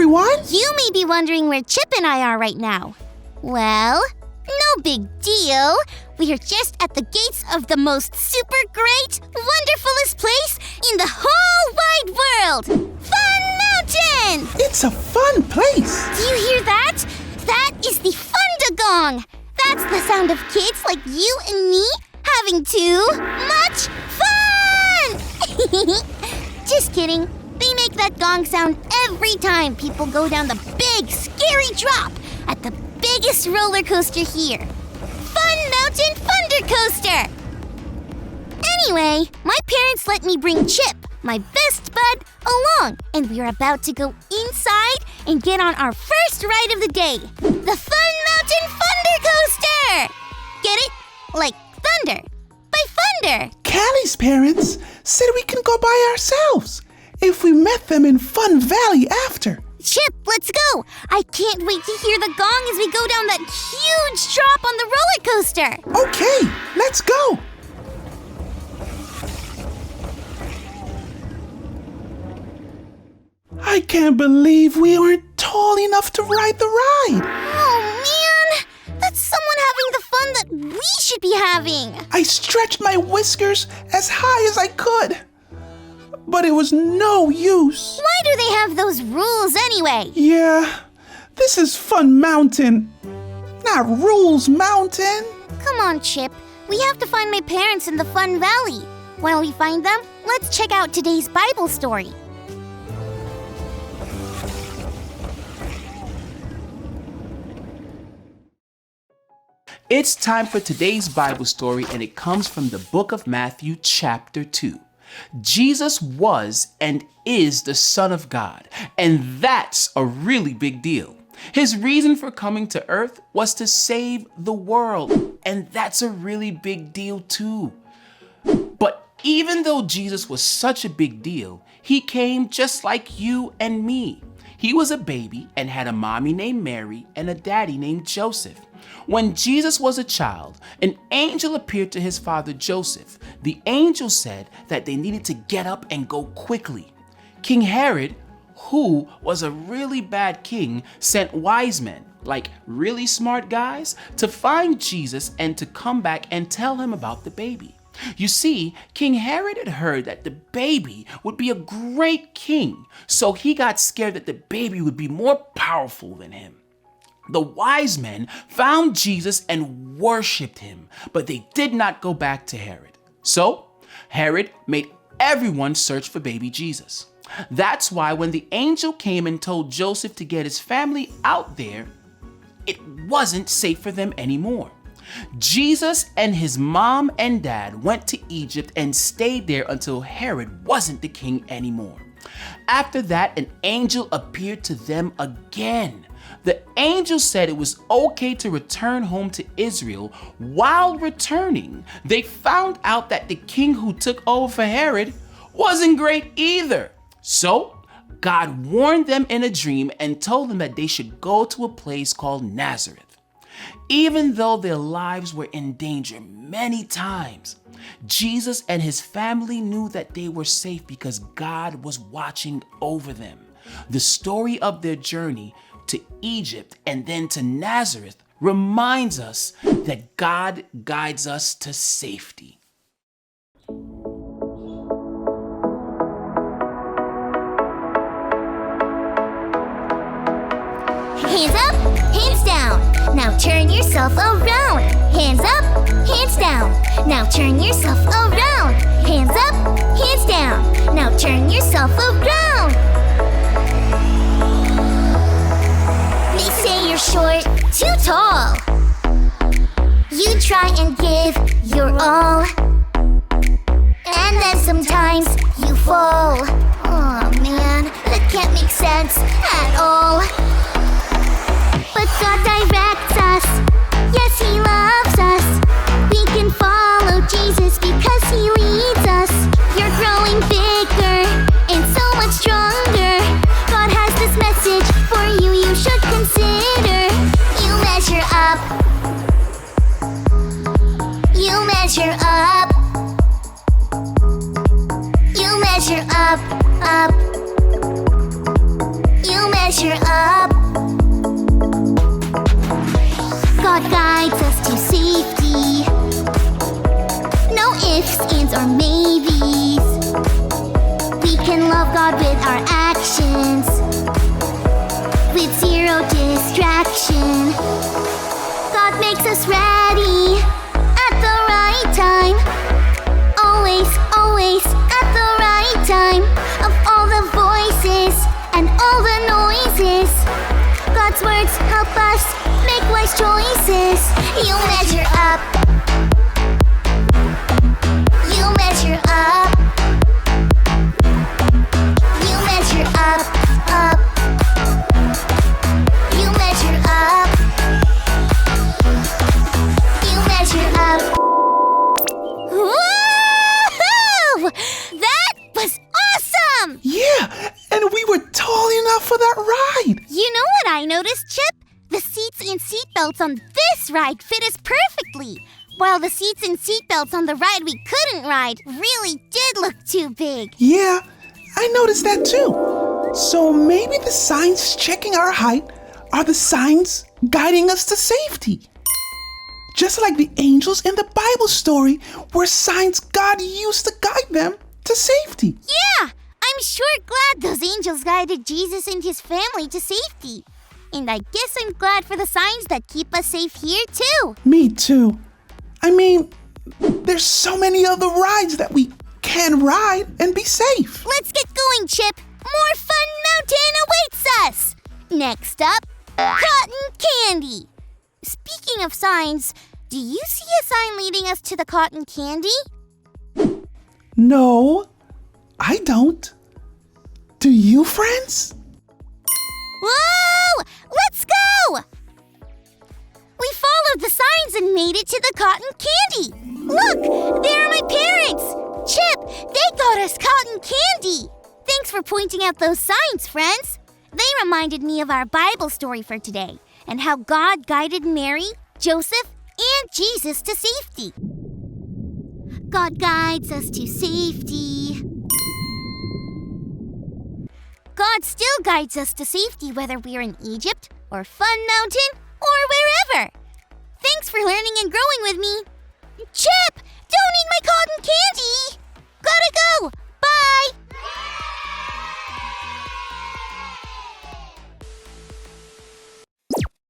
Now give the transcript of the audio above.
everyone! You may be wondering where Chip and I are right now. Well, no big deal. We are just at the gates of the most super great, wonderfulest place in the whole wide world! Fun Mountain! It's a fun place! Do you hear that? That is the Fun-Da-Gong! That's the sound of kids like you and me having too much fun! Just kidding. They make that gong sound every time people go down the big, scary drop at the biggest roller coaster here. Fun Mountain Thunder Coaster! Anyway, my parents let me bring Chip, my best bud, along, and we are about to go inside and get on our first ride of the day, the Fun Mountain Thunder Coaster! Get it? Like thunder, by thunder. Callie's parents said we can go by ourselves if we met them in Fun Valley after. Chip, let's go! I can't wait to hear the gong as we go down that huge drop on the roller coaster! Okay, let's go! I can't believe we aren't tall enough to ride the ride! Oh, man! That's someone having the fun that we should be having! I stretched my whiskers as high as I could, but it was no use. Why do they have those rules anyway? Yeah, this is Fun Mountain, not Rules Mountain. Come on, Chip. We have to find my parents in the Fun Valley. While we find them, let's check out today's Bible story. It's time for today's Bible story, and it comes from the book of Matthew, chapter 2. Jesus was and is the Son of God, and that's a really big deal. His reason for coming to earth was to save the world, and that's a really big deal too. But even though Jesus was such a big deal, he came just like you and me. He was a baby and had a mommy named Mary and a daddy named Joseph. When Jesus was a child, an angel appeared to his father Joseph. The angel said that they needed to get up and go quickly. King Herod, who was a really bad king, sent wise men, like really smart guys, to find Jesus and to come back and tell him about the baby. You see, King Herod had heard that the baby would be a great king, so he got scared that the baby would be more powerful than him. The wise men found Jesus and worshipped him, but they did not go back to Herod. So Herod made everyone search for baby Jesus. That's why when the angel came and told Joseph to get his family out there, it wasn't safe for them anymore. Jesus and his mom and dad went to Egypt and stayed there until Herod wasn't the king anymore. After that, an angel appeared to them again. The angel said it was okay to return home to Israel. While returning, they found out that the king who took over for Herod wasn't great either. So God warned them in a dream and told them that they should go to a place called Nazareth. Even though their lives were in danger many times, Jesus and his family knew that they were safe because God was watching over them. The story of their journey to Egypt and then to Nazareth reminds us that God guides us to safety. Hands up, hands down. Now turn yourself around. Hands up, hands down. Now turn yourself around. Hands up, hands down. Now turn yourself around. They say you're short, too tall. You try and give your all, and then sometimes you fall. Oh man, that can't make sense at all. But God directs us. Yes, he loves us. We can follow Jesus because he leads us. You're growing bigger and so much stronger. God has this message for you, you should consider. You measure up. You measure up. You measure up, up. You measure distraction. God makes us ready at the right time. Always, always at the right time. Of all the voices and all the noises, God's words help us make wise choices. You measure up. You measure up. You measure up, up. You measure up. You measure up. Woo! That was awesome! Yeah, and we were tall enough for that ride. You know what I noticed, Chip? The seats and seatbelts on this ride fit us perfectly, while the seats and seatbelts on the ride we couldn't ride really did look too big. Yeah, I noticed that too. So maybe the signs checking our height are the signs guiding us to safety. Just like the angels in the Bible story were signs God used to guide them to safety. Yeah, I'm sure glad those angels guided Jesus and his family to safety. And I guess I'm glad for the signs that keep us safe here too. Me too. I mean, there's so many other rides that we can ride and be safe. Let's get going, Chip. More Fun Mountain awaits us. Next up, cotton candy. Speaking of signs, do you see a sign leading us to the cotton candy? No, I don't. Do you, friends? Whoa! Let's go! We followed the signs and made it to the cotton candy. Look, there are my parents. Chip, they got us cotton candy. Thanks for pointing out those signs, friends. They reminded me of our Bible story for today and how God guided Mary, Joseph, and Jesus to safety. God guides us to safety. God still guides us to safety whether we're in Egypt or Fun Mountain or wherever. Thanks for learning and growing with me. Chip, don't eat my cotton candy! Gotta go!